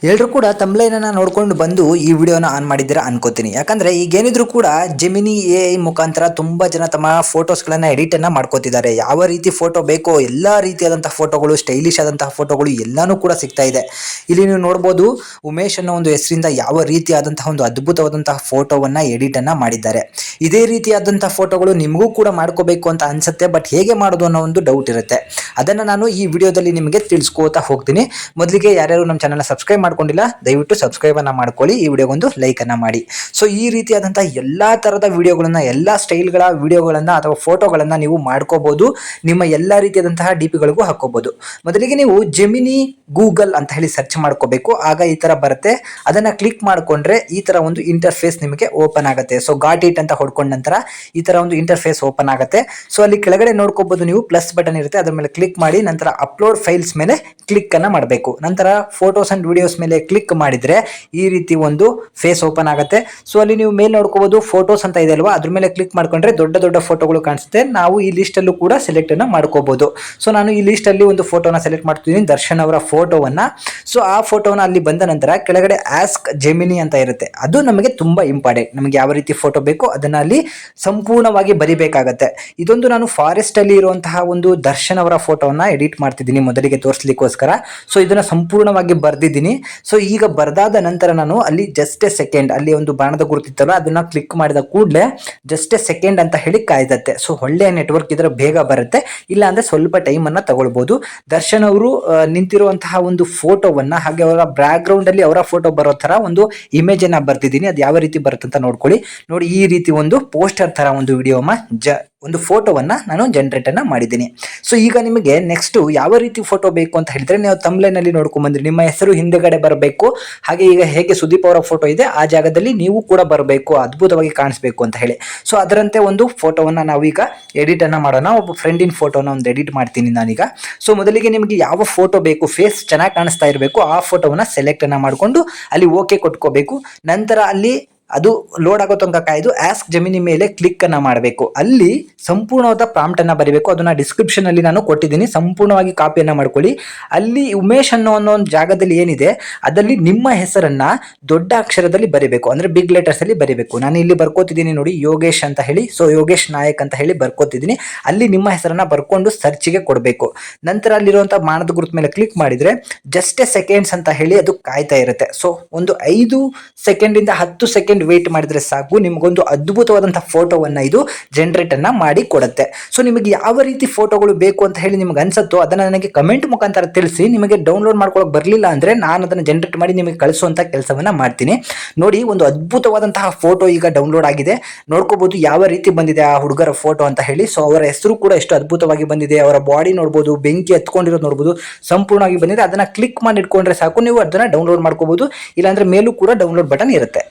ಎಲ್ಲರೂ ಕೂಡ ತಮ್ಲೈನನ್ನು ನೋಡ್ಕೊಂಡು ಬಂದು ಈ ವಿಡಿಯೋನ ಆನ್ ಮಾಡಿದ್ದೀರಾ ಅನ್ಕೋತೀನಿ. ಯಾಕಂದ್ರೆ ಈಗೇನಿದ್ರು ಕೂಡ ಜೆಮಿನಿ AI ಮುಖಾಂತರ ತುಂಬಾ ಜನ ತಮ್ಮ ಫೋಟೋಸ್ಗಳನ್ನ ಎಡಿಟ್ ಅನ್ನ ಮಾಡ್ಕೋತಿದ್ದಾರೆ. ಯಾವ ರೀತಿ ಫೋಟೋ ಬೇಕೋ ಎಲ್ಲಾ ರೀತಿಯಾದಂತಹ ಫೋಟೋಗಳು, ಸ್ಟೈಲಿಶ್ ಆದಂತಹ ಫೋಟೋಗಳು ಎಲ್ಲಾನು ಕೂಡ ಸಿಗ್ತಾ ಇದೆ. ಇಲ್ಲಿ ನೀವು ನೋಡಬಹುದು, ಉಮೇಶ್ ಅನ್ನೋ ಒಂದು ಹೆಸರಿಂದ ಯಾವ ರೀತಿಯಾದಂತಹ ಒಂದು ಅದ್ಭುತವಾದಂತಹ ಫೋಟೋವನ್ನ ಎಡಿಟ್ ಅನ್ನ ಮಾಡಿದ್ದಾರೆ. ಇದೇ ರೀತಿಯಾದಂತಹ ಫೋಟೋಗಳು ನಿಮಗೂ ಕೂಡ ಮಾಡ್ಕೋಬೇಕು ಅಂತ ಅನ್ಸುತ್ತೆ, ಬಟ್ ಹೇಗೆ ಮಾಡೋದು ಅನ್ನೋ ಒಂದು ಡೌಟ್ ಇರುತ್ತೆ. ಅದನ್ನ ನಾನು ಈ ವಿಡಿಯೋದಲ್ಲಿ ನಿಮಗೆ ತಿಳಿಸ್ಕೋತಾ ಹೋಗ್ತೀನಿ. ಮೊದಲಿಗೆ ಯಾರ್ಯಾರು ನಮ್ಮ ಚಾನಲ್ ಸಬ್ಸ್ಕ್ರೈಬ್ ಮಾಡ್ಕೊಂಡಿಲ್ಲ, ದಯವಿಟ್ಟು ಸಬ್ಸ್ಕ್ರೈಬ್ ಅನ್ನ ಮಾಡ್ಕೊಳ್ಳಿ, ಈ ವಿಡಿಯೋಗೊಂದು ಲೈಕ್ ಅನ್ನ ಮಾಡಿ. ಸೊ ಈ ರೀತಿಯಾದಂತಹ ಎಲ್ಲಾ ತರದ ವಿಡಿಯೋಗಳನ್ನ, ಎಲ್ಲಾ ಸ್ಟೈಲ್ಗಳ ವಿಡಿಯೋಗಳನ್ನ ಅಥವಾ ಫೋಟೋಗಳನ್ನ ನೀವು ಮಾಡ್ಕೋಬಹುದು. ನಿಮ್ಮ ಎಲ್ಲಾ ರೀತಿಯಾದಂತಹ ಡಿಪಿಗಳಿಗೂ ಹಾಕೋಬಹುದು. ಮೊದಲಿಗೆ ನೀವು ಜೆಮಿನಿ ಗೂಗಲ್ ಅಂತ ಹೇಳಿ ಸರ್ಚ್ ಮಾಡ್ಕೋಬೇಕು. ಆಗ ಈ ತರ ಬರುತ್ತೆ. ಅದನ್ನ ಕ್ಲಿಕ್ ಮಾಡ್ಕೊಂಡ್ರೆ ಈ ತರ ಒಂದು ಇಂಟರ್ಫೇಸ್ ನಿಮಗೆ ಓಪನ್ ಆಗುತ್ತೆ. ಸೊ ಗಾಟ್ ಇಟ್ ಅಂತ ಹೊಡ್ಕೊಂಡ ನಂತರ ಈ ತರ ಒಂದು ಇಂಟರ್ಫೇಸ್ ಓಪನ್ ಆಗುತ್ತೆ. ಸೊ ಅಲ್ಲಿ ಕೆಳಗಡೆ ನೋಡ್ಕೋಬಹುದು, ನೀವು ಪ್ಲಸ್ ಬಟನ್ ಇರುತ್ತೆ, ಅದ್ರ ಮೇಲೆ ಕ್ಲಿಕ್ ಮಾಡಿ ನಂತರ ಅಪ್ಲೋಡ್ ಫೈಲ್ಸ್ ಮೇಲೆ ಕ್ಲಿಕ್ ಅನ್ನ ಮಾಡಬೇಕು. ನಂತರ ಫೋಟೋಸ್ ಅಂಡ್ ವಿಡಿಯೋಸ್ ಮೇಲೆ ಕ್ಲಿಕ್ ಮಾಡಿದ್ರೆ ಈ ರೀತಿ ಒಂದು ಫೇಸ್ ಓಪನ್ ಆಗುತ್ತೆ. ಸೊ ಅಲ್ಲಿ ನೀವು ಮೇಲೆ ನೋಡ್ಕೋಬಹುದು, ಫೋಟೋಸ್ ಅಂತ ಇದೆ ಅಲ್ವಾ, ಅದ್ರ ಮೇಲೆ ಕ್ಲಿಕ್ ಮಾಡ್ಕೊಂಡ್ರೆ ದೊಡ್ಡ ದೊಡ್ಡ ಫೋಟೋಗಳು ಕಾಣಿಸುತ್ತೆ. ನಾವು ಈ ಲಿಸ್ಟ್ ಅಲ್ಲೂ ಕೂಡ ಸೆಲೆಕ್ಟ್ ಅನ್ನ ಮಾಡ್ಕೋಬಹುದು. ಸೊ ನಾನು ಈ ಲಿಸ್ಟ್ ಅಲ್ಲಿ ಒಂದು ಫೋಟೋನ ಸೆಲೆಕ್ಟ್ ಮಾಡ್ತಿದ್ದೀನಿ, ದರ್ಶನ್ ಅವರ ಫೋಟೋವನ್ನ. ಸೊ ಆ ಫೋಟೋನ ಅಲ್ಲಿ ಬಂದ ನಂತರ ಕೆಳಗಡೆ ಆಸ್ಕ್ ಜೆಮಿನಿ ಅಂತ ಇರುತ್ತೆ, ಅದು ನಮಗೆ ತುಂಬಾ ಇಂಪಾರ್ಟೆಂಟ್. ನಮಗೆ ಯಾವ ರೀತಿ ಫೋಟೋ ಬೇಕೋ ಅದನ್ನ ಅಲ್ಲಿ ಸಂಪೂರ್ಣವಾಗಿ ಬರಿಬೇಕಾಗತ್ತೆ. ಇದೊಂದು ನಾನು ಫಾರೆಸ್ಟ್ ಅಲ್ಲಿ ಇರುವಂತಹ ಒಂದು ದರ್ಶನ್ ಅವರ ಫೋಟೋವನ್ನ ಎಡಿಟ್ ಮಾಡ್ತಿದ್ದೀನಿ ಮೊದಲಿಗೆ ತೋರಿಸ್ಲಿಕ್ಕೋಸ್ಕರ. ಸೊ ಇದನ್ನ ಸಂಪೂರ್ಣವಾಗಿ ಬರ್ದಿದ್ದೀನಿ. ಸೊ ಈಗ ಬರ್ದಾದ ನಂತರ ನಾನು ಅಲ್ಲಿ ಜಸ್ಟ್ ಎ ಸೆಕೆಂಡ್, ಅಲ್ಲಿ ಒಂದು ಬಾಣದ ಗುರುತಿತ್ತಲ್ಲ, ಅದನ್ನ ಕ್ಲಿಕ್ ಮಾಡಿದ ಕೂಡಲೇ ಜಸ್ಟ್ ಎ ಸೆಕೆಂಡ್ ಅಂತ ಹೇಳಿ ಕಾಯ್ದತ್ತೆ. ಸೊ ಒಳ್ಳೆಯ ನೆಟ್ವರ್ಕ್ ಇದ್ರೆ ಬೇಗ ಬರುತ್ತೆ, ಇಲ್ಲ ಅಂದ್ರೆ ಸ್ವಲ್ಪ ಟೈಮ್ ಅನ್ನ ತಗೊಳ್ಬಹುದು. ದರ್ಶನ್ ಅವರು ನಿಂತಿರುವಂತಹ ಒಂದು ಫೋಟೋವನ್ನ, ಹಾಗೆ ಅವರ ಬ್ಯಾಕ್ ಗ್ರೌಂಡ್ ಅಲ್ಲಿ ಅವರ ಫೋಟೋ ಬರೋ ತರ ಒಂದು ಇಮೇಜ್ ಅನ್ನ ಬರ್ತಿದ್ದೀನಿ. ಅದು ಯಾವ ರೀತಿ ಬರುತ್ತೆ ಅಂತ ನೋಡ್ಕೊಳ್ಳಿ. ನೋಡಿ, ಈ ರೀತಿ ಒಂದು ಪೋಸ್ಟರ್ ತರ ಒಂದು ವಿಡಿಯೋಮ ಒಂದು ಫೋಟೋವನ್ನ ನಾನು ಜನರೇಟ್ ಅನ್ನ ಮಾಡಿದ್ದೀನಿ. ಸೊ ಈಗ ನಿಮಗೆ ನೆಕ್ಸ್ಟ್ ಯಾವ ರೀತಿ ಫೋಟೋ ಬೇಕು ಅಂತ ಹೇಳಿದ್ರೆ, ನೀವು ತಮ್ಲೈನ್ ಅಲ್ಲಿ ನೋಡ್ಕೊಂಡ್ ಬಂದ್ರಿ, ನಿಮ್ಮ ಹೆಸರು ಹಿಂದೆಗಡೆ ಬರಬೇಕು. ಹಾಗೆ ಈಗ ಹೇಗೆ ಸುದೀಪ್ ಅವರ ಫೋಟೋ ಇದೆ ಆ ಜಾಗದಲ್ಲಿ ನೀವು ಕೂಡ ಬರಬೇಕು, ಅದ್ಭುತವಾಗಿ ಕಾಣಿಸ್ಬೇಕು ಅಂತ ಹೇಳಿ. ಸೊ ಅದರಂತೆ ಒಂದು ಫೋಟೋವನ್ನ ನಾವೀಗ ಎಡಿಟ್ ಅನ್ನ ಮಾಡೋಣ. ಒಬ್ಬ ಫ್ರೆಂಡಿನ ಫೋಟೋನ ಒಂದು ಎಡಿಟ್ ಮಾಡ್ತೀನಿ ನಾನೀಗ. ಸೊ ಮೊದಲಿಗೆ ನಿಮಗೆ ಯಾವ ಫೋಟೋ ಬೇಕು, ಫೇಸ್ ಚೆನ್ನಾಗಿ ಕಾಣಿಸ್ತಾ ಇರಬೇಕು, ಆ ಫೋಟೋವನ್ನ ಸೆಲೆಕ್ಟ್ ಅನ್ನ ಮಾಡ್ಕೊಂಡು ಅಲ್ಲಿ ಓಕೆ ಕೊಟ್ಕೋಬೇಕು. ನಂತರ ಅಲ್ಲಿ ಅದು ಲೋಡ್ ಆಗೋ ತನಕ ಕಾಯ್ದು ಆಸ್ಕ್ ಜೆಮಿನಿ ಮೇಲೆ ಕ್ಲಿಕ್ ಅನ್ನ ಮಾಡಬೇಕು. ಅಲ್ಲಿ ಸಂಪೂರ್ಣವಾದ ಪ್ರಾಂಪ್ಟ್ ಅನ್ನ ಬರೀಬೇಕು. ಅದನ್ನ ಡಿಸ್ಕ್ರಿಪ್ಷನ್ ಅಲ್ಲಿ ನಾನು ಕೊಟ್ಟಿದ್ದೀನಿ, ಸಂಪೂರ್ಣವಾಗಿ ಕಾಪಿಯನ್ನ ಮಾಡ್ಕೊಳ್ಳಿ. ಅಲ್ಲಿ ಉಮೇಶ್ ಅನ್ನೋ ಒಂದು ಜಾಗದಲ್ಲಿ ಏನಿದೆ ಅದಲ್ಲಿ ನಿಮ್ಮ ಹೆಸರನ್ನ ದೊಡ್ಡ ಅಕ್ಷರದಲ್ಲಿ ಬರೀಬೇಕು, ಅಂದ್ರೆ ಬಿಗ್ ಲೆಟರ್ಸ್ ಅಲ್ಲಿ ಬರೀಬೇಕು. ನಾನು ಇಲ್ಲಿ ಬರ್ಕೋತಿದ್ದೀನಿ ನೋಡಿ, ಯೋಗೇಶ್ ಅಂತ ಹೇಳಿ. ಸೊ ಯೋಗೇಶ್ ನಾಯಕ್ ಅಂತ ಹೇಳಿ ಬರ್ಕೋತಿದ್ದೀನಿ. ಅಲ್ಲಿ ನಿಮ್ಮ ಹೆಸರನ್ನ ಬರ್ಕೊಂಡು ಸರ್ಚ್ಗೆ ಕೊಡಬೇಕು. ನಂತರ ಅಲ್ಲಿರುವಂತಹ ಬಾಣದ ಗುರುತು ಮೇಲೆ ಕ್ಲಿಕ್ ಮಾಡಿದ್ರೆ ಜಸ್ಟ್ ಎ ಸೆಕೆಂಡ್ಸ್ ಅಂತ ಹೇಳಿ ಅದು ಕಾಯ್ತಾ ಇರುತ್ತೆ. ಸೊ ಒಂದು 5 ಸೆಕೆಂಡ್ ಇಂದ 10 ಸೆಕೆಂಡ್ ವೇಟ್ ಮಾಡಿದ್ರೆ ಸಾಕು, ನಿಮಗೊಂದು ಅದ್ಭುತವಾದಂತಹ ಫೋಟೋವನ್ನ ಇದು ಜನರೇಟ್ ಅನ್ನ ಮಾಡಿ ಕೊಡುತ್ತೆ. ಸೊ ನಿಮಗೆ ಯಾವ ರೀತಿ ಫೋಟೋಗಳು ಬೇಕು ಅಂತ ಹೇಳಿ ನಿಮಗೆ ಅನ್ಸುತ್ತೋ ಅದನ್ನ ನನಗೆ ಕಮೆಂಟ್ ಮುಖಾಂತರ ತಿಳಿಸಿ. ನಿಮಗೆ ಡೌನ್ಲೋಡ್ ಮಾಡ್ಕೊಳ್ಳೋಕೆ ಬರಲಿಲ್ಲ ಅಂದ್ರೆ ನಾನು ಅದನ್ನ ಜನರೇಟ್ ಮಾಡಿ ನಿಮಗೆ ಕಳಿಸುವಂತ ಕೆಲಸವನ್ನ ಮಾಡ್ತೀನಿ. ನೋಡಿ, ಒಂದು ಅದ್ಭುತವಾದಂತಹ ಫೋಟೋ ಈಗ ಡೌನ್ಲೋಡ್ ಆಗಿದೆ. ನೋಡ್ಕೋಬಹುದು ಯಾವ ರೀತಿ ಬಂದಿದೆ ಆ ಹುಡುಗರ ಫೋಟೋ ಅಂತ ಹೇಳಿ. ಸೊ ಅವರ ಹೆಸರು ಕೂಡ ಎಷ್ಟು ಅದ್ಭುತವಾಗಿ ಬಂದಿದೆ, ಅವರ ಬಾಡಿ ನೋಡಬಹುದು, ಬೆಂಕಿ ಹತ್ಕೊಂಡಿರೋದು ನೋಡಬಹುದು, ಸಂಪೂರ್ಣವಾಗಿ ಬಂದಿದೆ. ಅದನ್ನ ಕ್ಲಿಕ್ ಮಾಡಿ ಇಟ್ಕೊಂಡ್ರೆ ಸಾಕು, ನೀವು ಅದನ್ನ ಡೌನ್ಲೋಡ್ ಮಾಡ್ಕೋಬಹುದು. ಇಲ್ಲಾಂದ್ರೆ ಮೇಲೂ ಕೂಡ ಡೌನ್ಲೋಡ್ ಬಟನ್ ಇರುತ್ತೆ.